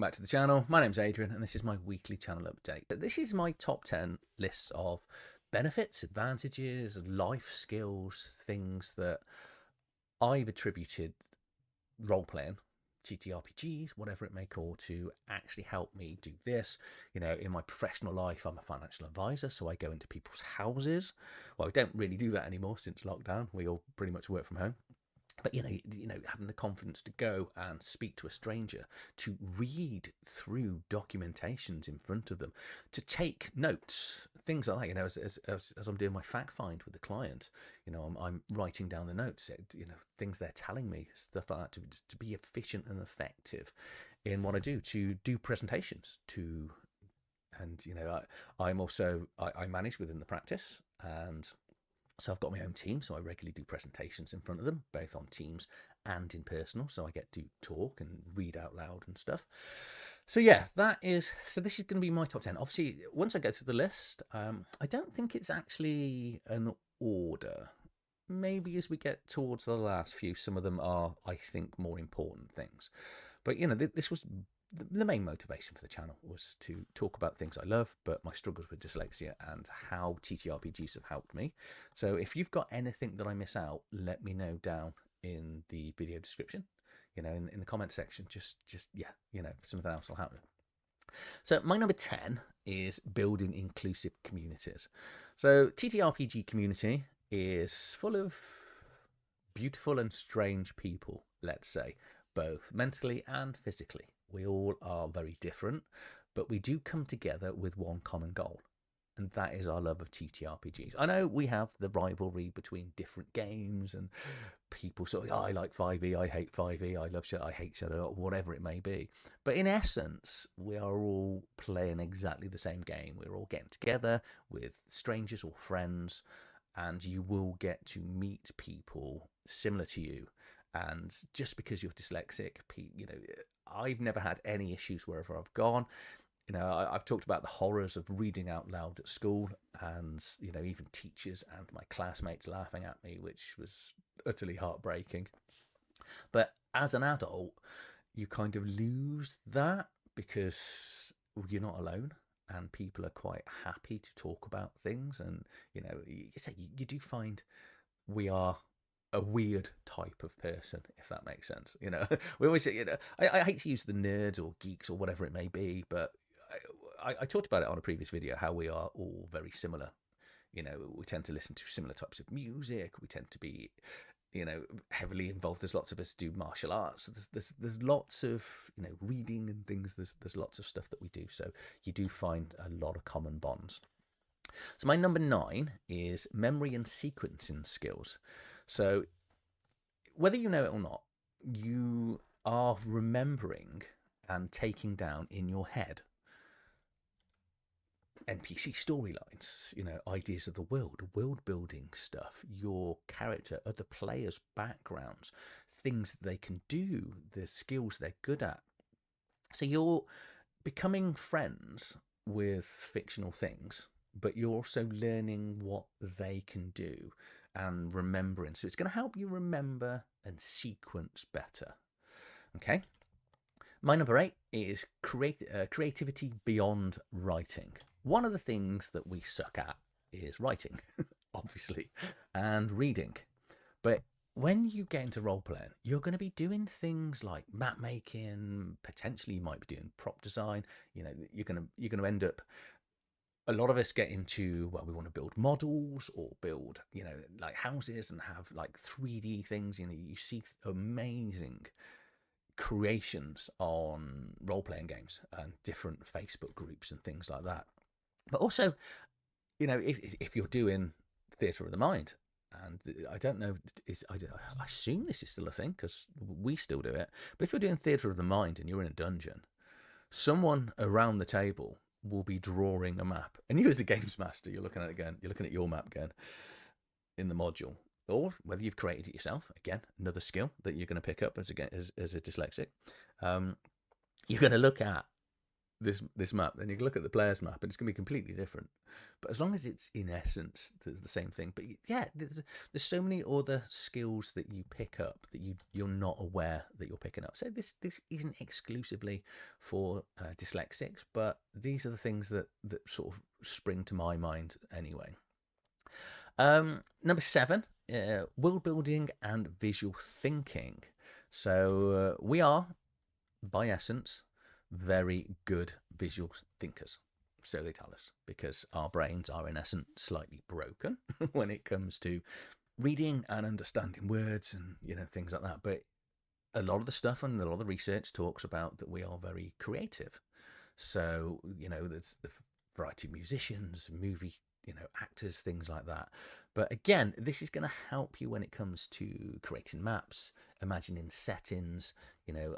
back to the channel. My name's Adrian and this is my weekly channel update. This is my top 10 lists of benefits, advantages, life skills, things that I've attributed role-playing, TTRPGs, whatever it may call, to actually help me do this. You know, in my professional life, I'm a financial advisor, so I go into people's houses. Well, we don't really do that anymore since lockdown. We all pretty much work from home. But you know, having the confidence to go and speak to a stranger, to read through documentations in front of them, to take notes, things like that. You know, as I'm doing my fact find with the client, you know, I'm writing down the notes. You know, things they're telling me, stuff like that, to be efficient and effective in what I do, to do presentations, and you know, I'm also I manage within the practice, and so I've got my own team, so I regularly do presentations in front of them, both on Teams and in personal. So I get to talk and read out loud and stuff. So yeah, so this is going to be my top 10. Obviously, once I go through the list, I don't think it's actually an order. Maybe as we get towards the last few, some of them are, I think, more important things. But you know, this was the main motivation for the channel, was to talk about things I love, but my struggles with dyslexia and how TTRPGs have helped me. So if you've got anything that I miss out, let me know down in the video description, you know, in the comment section. Just yeah, you know, if something else will happen. So my number 10 is building inclusive communities. So TTRPG community is full of beautiful and strange people, let's say, both mentally and physically. We all are very different, but we do come together with one common goal, and that is our love of TTRPGs. I know we have the rivalry between different games, and people sort of, oh, I like 5e, I hate 5e, I hate Shadowdark, whatever it may be. But in essence, we are all playing exactly the same game. We're all getting together with strangers or friends, and you will get to meet people similar to you. And just because you're dyslexic, you know, I've never had any issues wherever I've gone. You know, I've talked about the horrors of reading out loud at school, and, you know, even teachers and my classmates laughing at me, which was utterly heartbreaking. But as an adult, you kind of lose that because you're not alone, and people are quite happy to talk about things. And, you know, you do find we are a weird type of person, if that makes sense. You know, we always say, you know, I hate to use the nerds or geeks or whatever it may be, but I talked about it on a previous video, how we are all very similar. You know, we tend to listen to similar types of music. We tend to be, you know, heavily involved. There's lots of us do martial arts. There's lots of, you know, reading and things. There's lots of stuff that we do. So you do find a lot of common bonds. So my number 9 is memory and sequencing skills. So whether you know it or not, you are remembering and taking down in your head NPC storylines, you know, ideas of the world building stuff, your character, other players' backgrounds, things that they can do, the skills they're good at. So you're becoming friends with fictional things, but you're also learning what they can do and remembering. So it's going to help you remember and sequence better. Okay. My number 8 is creativity beyond writing. One of the things that we suck at is writing, obviously, and reading. But when you get into role playing, you're going to be doing things like map making. Potentially, you might be doing prop design. You know, you're going to end up. A lot of us get into, well, we want to build models or build, you know, like houses and have like 3D things. You know, you see amazing creations on role-playing games and different Facebook groups and things like that. But also, you know, if you're doing theatre of the mind, and I don't know, I assume this is still a thing because we still do it. But if you're doing theatre of the mind and you're in a dungeon, someone around the table will be drawing a map, and you as a games master, you're looking at it again. You're looking at your map again in the module, or whether you've created it yourself. Again, another skill that you're going to pick up as a dyslexic. You're going to look at this map, then you can look at the player's map and it's going to be completely different. But as long as it's in essence the same thing. But yeah, there's so many other skills that you pick up that you're not aware that you're picking up. So this isn't exclusively for dyslexics, but these are the things that sort of spring to my mind anyway. Number 7, world building and visual thinking. So we are, by essence, very good visual thinkers. So they tell us, because our brains are in essence slightly broken when it comes to reading and understanding words and things like that. But a lot of the stuff and a lot of the research talks about that we are very creative. So there's the variety of musicians, movie actors, things like that. But again, this is going to help you when it comes to creating maps, imagining settings.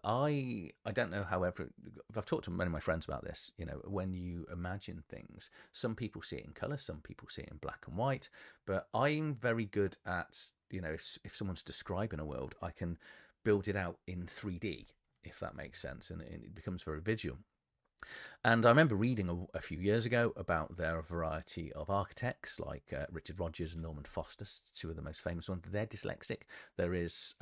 I don't know, however, I've talked to many of my friends about this. When you imagine things, some people see it in color, some people see it in black and white, but I'm very good at, if someone's describing a world, I can build it out in 3D, if that makes sense, and it becomes very visual. And I remember reading a few years ago about their variety of architects, like Richard Rogers and Norman Foster, 2 of the most famous ones. They're dyslexic. There was,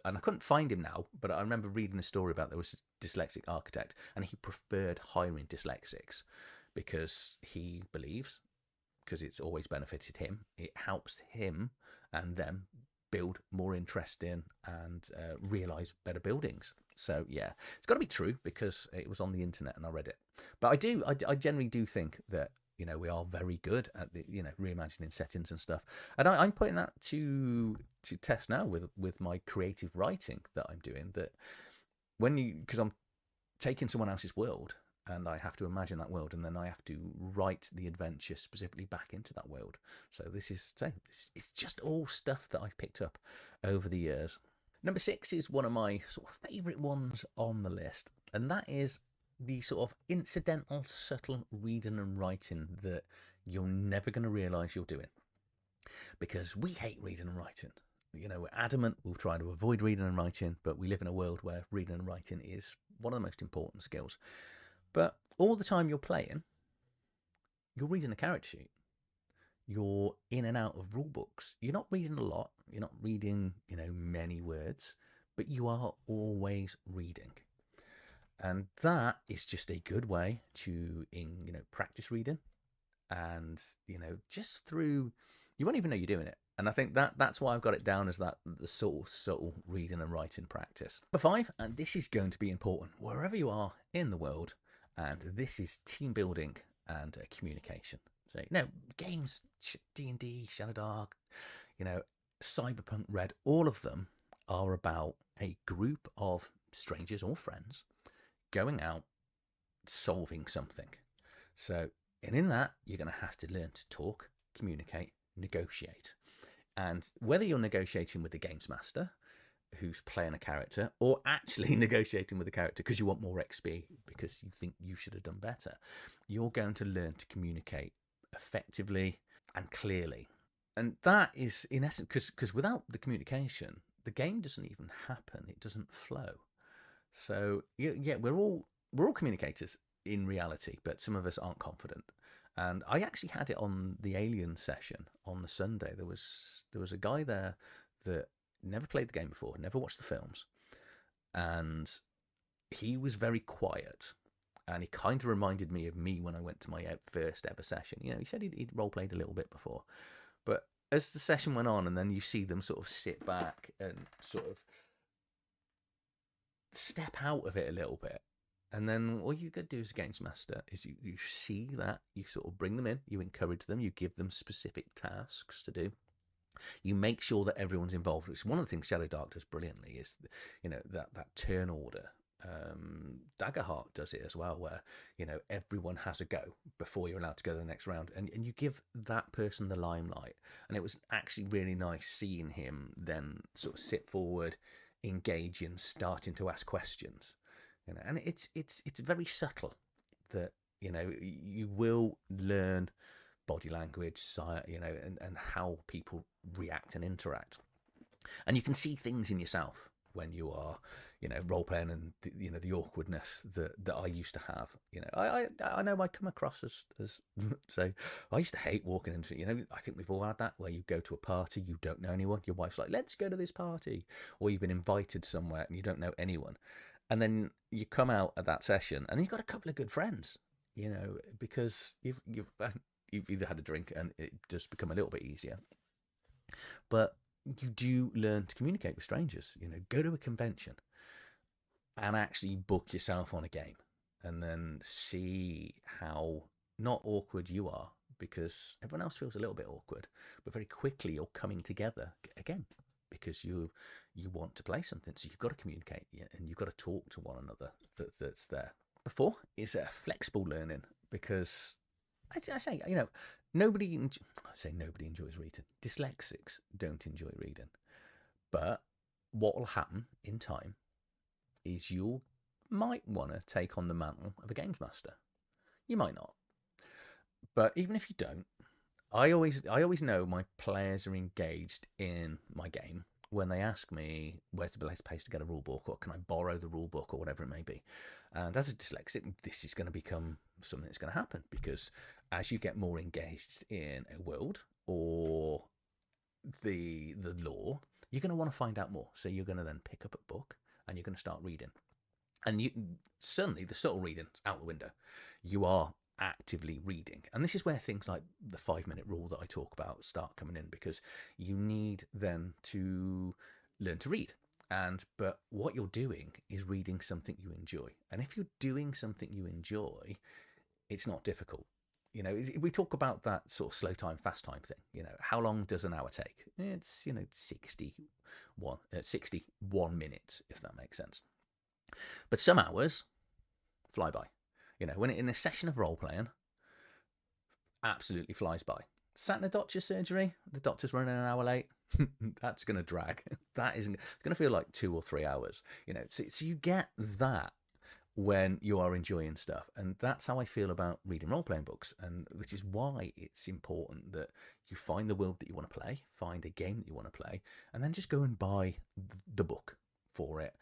and I couldn't find him now, but I remember reading a story about there was a dyslexic architect, and he preferred hiring dyslexics because he believes, because it's always benefited him, it helps him and them build more interesting and realize better buildings. So yeah, it's got to be true because it was on the internet and I read it. But I generally do think that we are very good at the reimagining settings and stuff, and I'm putting that to test now with my creative writing that I'm doing. That because I'm taking someone else's world and I have to imagine that world, and then I have to write the adventure specifically back into that world. So it's just all stuff that I've picked up over the years. Number 6 is one of my sort of favourite ones on the list, and that is the sort of incidental, subtle reading and writing that you're never going to realise you're doing. Because we hate reading and writing. We're adamant we'll try to avoid reading and writing, but we live in a world where reading and writing is one of the most important skills. But all the time you're playing, you're reading a character sheet. You're in and out of rule books. You're not reading a lot. You're not reading, many words, but you are always reading. And that is just a good way to, practice reading. And, just through, you won't even know you're doing it. And I think that's why I've got it down as the sort of subtle reading and writing practice. Number 5, and this is going to be important wherever you are in the world, and this is team building and communication. So, games, D&D, Shadowdark, Cyberpunk Red, all of them are about a group of strangers or friends going out, solving something. So, and in that, you're going to have to learn to talk, communicate, negotiate. And whether you're negotiating with the games master, who's playing a character, or actually negotiating with a character because you want more XP, because you think you should have done better, you're going to learn to communicate effectively and clearly. And that is, in essence, because without the communication, the game doesn't even happen. It doesn't flow. So yeah, we're all communicators in reality, but some of us aren't confident. And I actually had it on the Alien session on the Sunday. There was a guy there that never played the game before, never watched the films, and he was very quiet. And he kind of reminded me of me when I went to my first ever session. He said he'd role-played a little bit before. But as the session went on, and then you see them sort of sit back and sort of step out of it a little bit. And then all you got to do as a games master is you see that, you sort of bring them in, you encourage them, you give them specific tasks to do. You make sure that everyone's involved. Which is one of the things Shadowdark does brilliantly is, that turn order. Daggerheart does it as well, where everyone has a go before you're allowed to go to the next round, and you give that person the limelight. And it was actually really nice seeing him then sort of sit forward, engage in starting to ask questions. And it's very subtle that you will learn body language, and how people react and interact. And you can see things in yourself. when you are, role playing, and the awkwardness that I used to have. I know I come across as so. I used to hate walking into. I think we've all had that where you go to a party, you don't know anyone. Your wife's like, "Let's go to this party," or you've been invited somewhere and you don't know anyone, and then you come out at that session and you've got a couple of good friends. Because you've either had a drink and it just become a little bit easier, but you do learn to communicate with strangers. Go to a convention and actually book yourself on a game, and then see how not awkward you are, because everyone else feels a little bit awkward, but very quickly you're coming together again because you want to play something. So you've got to communicate, and you've got to talk to one another that's there. Before is flexible learning, because I say, nobody enjoys reading. Dyslexics don't enjoy reading. But what will happen in time is you might want to take on the mantle of a games master. You might not. But even if you don't, I always know my players are engaged in my game when they ask me where's the best place to get a rule book, or can I borrow the rule book, or whatever it may be. And as a dyslexic, this is going to become something that's going to happen, because as you get more engaged in a world or the lore, you're going to want to find out more. So you're going to then pick up a book and you're going to start reading. And suddenly the subtle reading's out the window. You are actively reading. And this is where things like the 5-minute rule that I talk about start coming in, because you need then to learn to read. But what you're doing is reading something you enjoy. And if you're doing something you enjoy, it's not difficult. We talk about that sort of slow time, fast time thing. How long does an hour take? It's, 61 minutes, if that makes sense. But some hours fly by. When in a session of role playing, absolutely flies by. Sat in a doctor's surgery, the doctor's running an hour late. That's going to drag. It's going to feel like 2 or 3 hours. So you get that when you are enjoying stuff. And that's how I feel about reading role-playing books, and which is why it's important that you find the world that you want to play, find a game that you want to play, and then just go and buy the book for it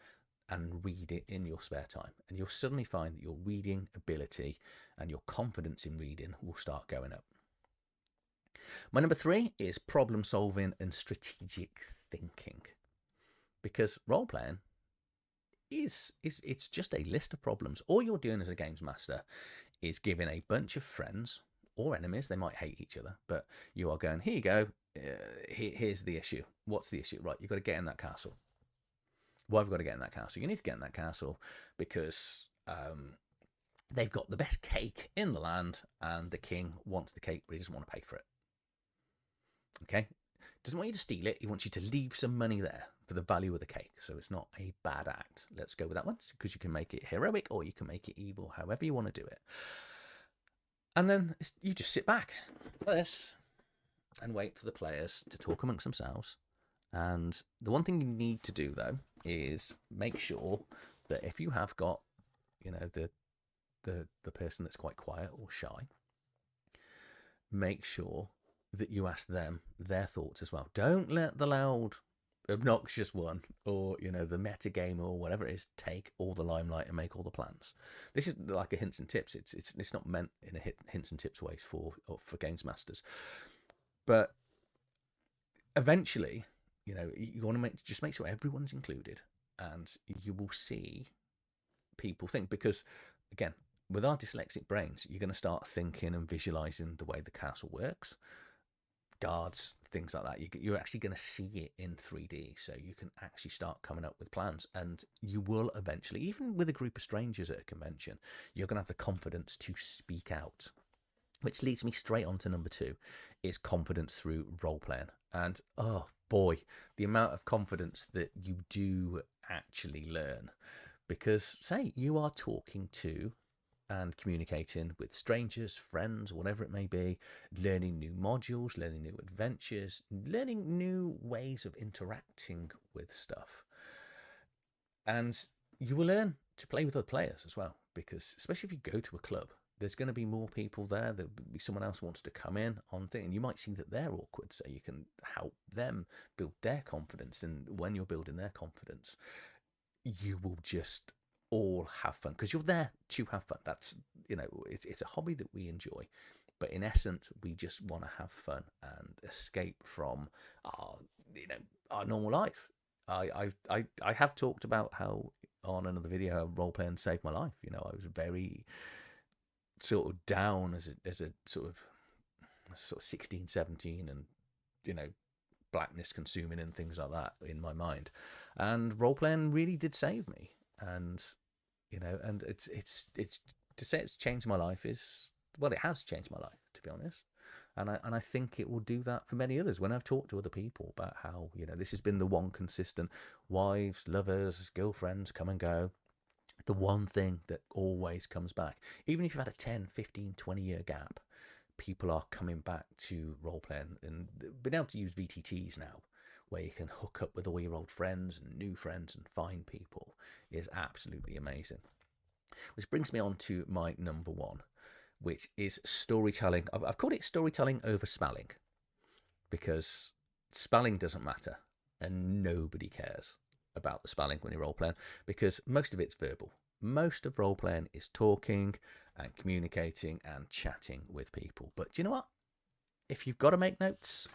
and read it in your spare time. And you'll suddenly find that your reading ability and your confidence in reading will start going up. My number 3 is problem solving and strategic thinking, because role-playing it's just a list of problems. All you're doing as a games master is giving a bunch of friends or enemies, they might hate each other, but you are going, here you go, here's the issue. What's the issue? Right, you've got to get in that castle. Why have you got to get in that castle? You need to get in that castle because they've got the best cake in the land, and the king wants the cake, but he doesn't want to pay for it. Okay? Doesn't want you to steal it. He wants you to leave some money there for the value of the cake. So it's not a bad act. Let's go with that one, because you can make it heroic or you can make it evil, however you want to do it. And then you just sit back like this and wait for the players to talk amongst themselves. And the one thing you need to do, though, is make sure that if you have got, the person that's quite quiet or shy, make sure that you ask them their thoughts as well. Don't let the loud, obnoxious one, or the meta gamer or whatever it is, take all the limelight and make all the plans. This is like a hints and tips. It's not meant in a hints and tips way for games masters, but eventually, you want to just make sure everyone's included, and you will see people think, because again, with our dyslexic brains, you're going to start thinking and visualizing the way the castle works, guards, things like that. You're actually going to see it in 3D, so you can actually start coming up with plans, and you will eventually, even with a group of strangers at a convention, you're going to have the confidence to speak out. Which leads me straight on to number 2, is confidence through role-playing. And oh boy, the amount of confidence that you do actually learn, because say you are talking to and communicating with strangers, friends, whatever it may be, learning new modules, learning new adventures, learning new ways of interacting with stuff. And you will learn to play with other players as well, because especially if you go to a club, There's going to be more people there. There'll be someone else wants to come in on thing, and you might see that they're awkward, so you can help them build their confidence. And when you're building their confidence, you will just all have fun because you're there to have fun. That's, it's a hobby that we enjoy, but in essence, we just want to have fun and escape from our normal life. I have talked about how on another video how role-playing saved my life. I was very sort of down as a sort of 16, 17, and blackness consuming and things like that in my mind, and role-playing really did save me. And and it's to say it's changed my life is, well, it has changed my life, to be honest. And I think it will do that for many others. When I've talked to other people about how this has been the one consistent, wives, lovers, girlfriends come and go, the one thing that always comes back, even if you've had a 10, 15, 20-year gap, people are coming back to role-playing and being able to use VTTs now, where you can hook up with all your old friends and new friends and find people, is absolutely amazing. Which brings me on to my number one, which is storytelling. I've called it storytelling over spelling, because spelling doesn't matter and nobody cares about the spelling when you're role-playing, because most of it's verbal. Most of role-playing is talking and communicating and chatting with people. But do you know what? If you've got to make notes,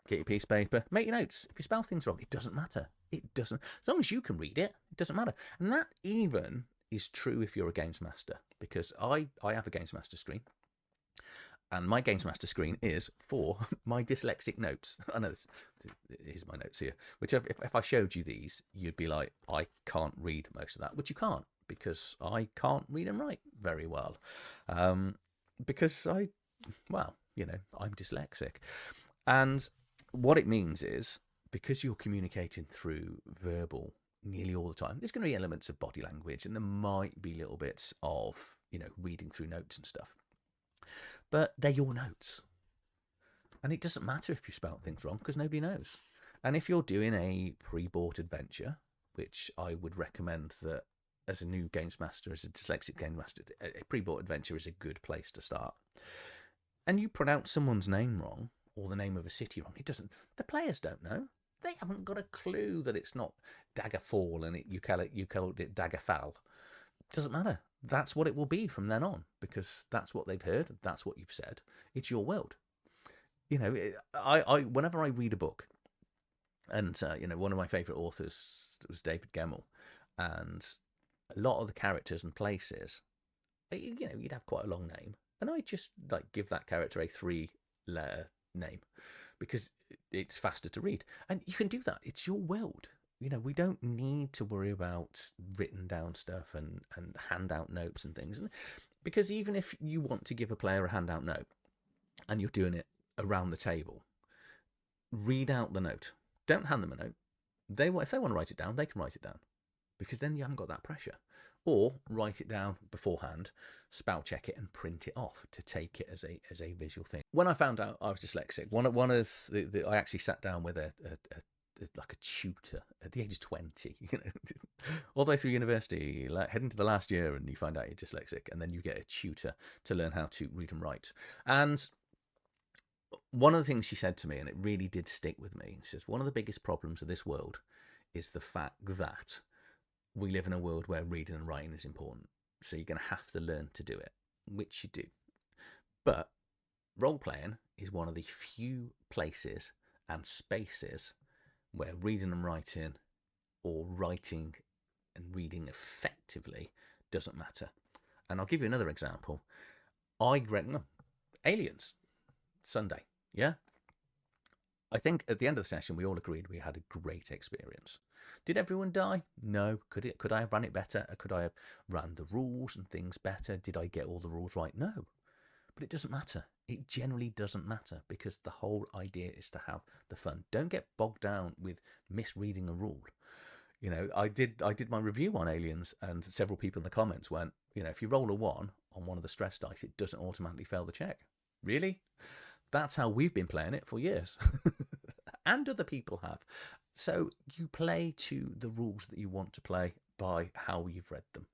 get your piece of paper, make your notes. If you spell things wrong, it doesn't matter. It doesn't. As long as you can read it, it doesn't matter. And that even is true if you're a games master, because I have a games master screen. And my Games Master screen is for my dyslexic notes. I know here's my notes here, which if I showed you these, you'd be like, I can't read most of that, which you can't, because I can't read and write very well. Because I'm dyslexic. And what it means is, because you're communicating through verbal nearly all the time, there's going to be elements of body language, and there might be little bits of, reading through notes and stuff. But they're your notes. And it doesn't matter if you spell things wrong, because nobody knows. And if you're doing a pre-bought adventure, which I would recommend that as a new games master, as a dyslexic game master, a pre-bought adventure is a good place to start. And you pronounce someone's name wrong, or the name of a city wrong, the players don't know. They haven't got a clue that it's not Daggerfall and you called it Daggerfall. It doesn't matter. That's what it will be from then on, because that's what they've heard. That's what you've said. It's your world. I whenever I read a book, and one of my favorite authors was David Gemmell, and a lot of the characters and places, you'd have quite a long name, and I just give that character a 3-letter name, because it's faster to read, and you can do that. It's your world. We don't need to worry about written down stuff and handout notes and things. Because even if you want to give a player a handout note and you're doing it around the table, read out the note. Don't hand them a note. If they want to write it down, they can write it down, because then you haven't got that pressure. Or write it down beforehand, spell check it, and print it off to take it as a visual thing. When I found out I was dyslexic, I actually sat down with a tutor at the age of 20, all the way through university, heading to the last year, and you find out you're dyslexic, and then you get a tutor to learn how to read and write. And one of the things she said to me, and it really did stick with me, she says, one of the biggest problems of this world is the fact that we live in a world where reading and writing is important. So you're going to have to learn to do it, which you do. But role-playing is one of the few places and spaces where reading and writing, or writing and reading effectively, doesn't matter. And I'll give you another example. Aliens, Sunday, yeah? I think at the end of the session, we all agreed we had a great experience. Did everyone die? No. Could I have run it better? Could I have run the rules and things better? Did I get all the rules right? No. But it doesn't matter. It generally doesn't matter, because the whole idea is to have the fun. Don't get bogged down with misreading a rule. I did my review on Aliens, and several people in the comments went, if you roll a 1 on one of the stress dice, it doesn't automatically fail the check. Really? That's how we've been playing it for years. And other people have. So you play to the rules that you want to play by how you've read them.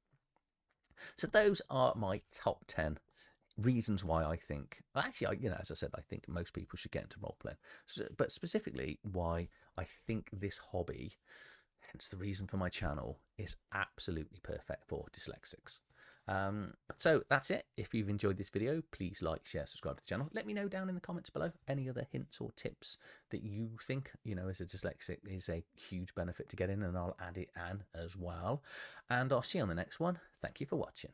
So those are my top 10 reasons why I think, actually, you know, as I said, I think most people should get into role playing, but specifically why I think this hobby, hence the reason for my channel, is absolutely perfect for dyslexics. So that's it. If you've enjoyed this video, please like, share, subscribe to the channel. Let me know down in the comments below any other hints or tips that you think, you know, as a dyslexic is a huge benefit to get in, and I'll add it in as well. And I'll see you on the next one. Thank you for watching.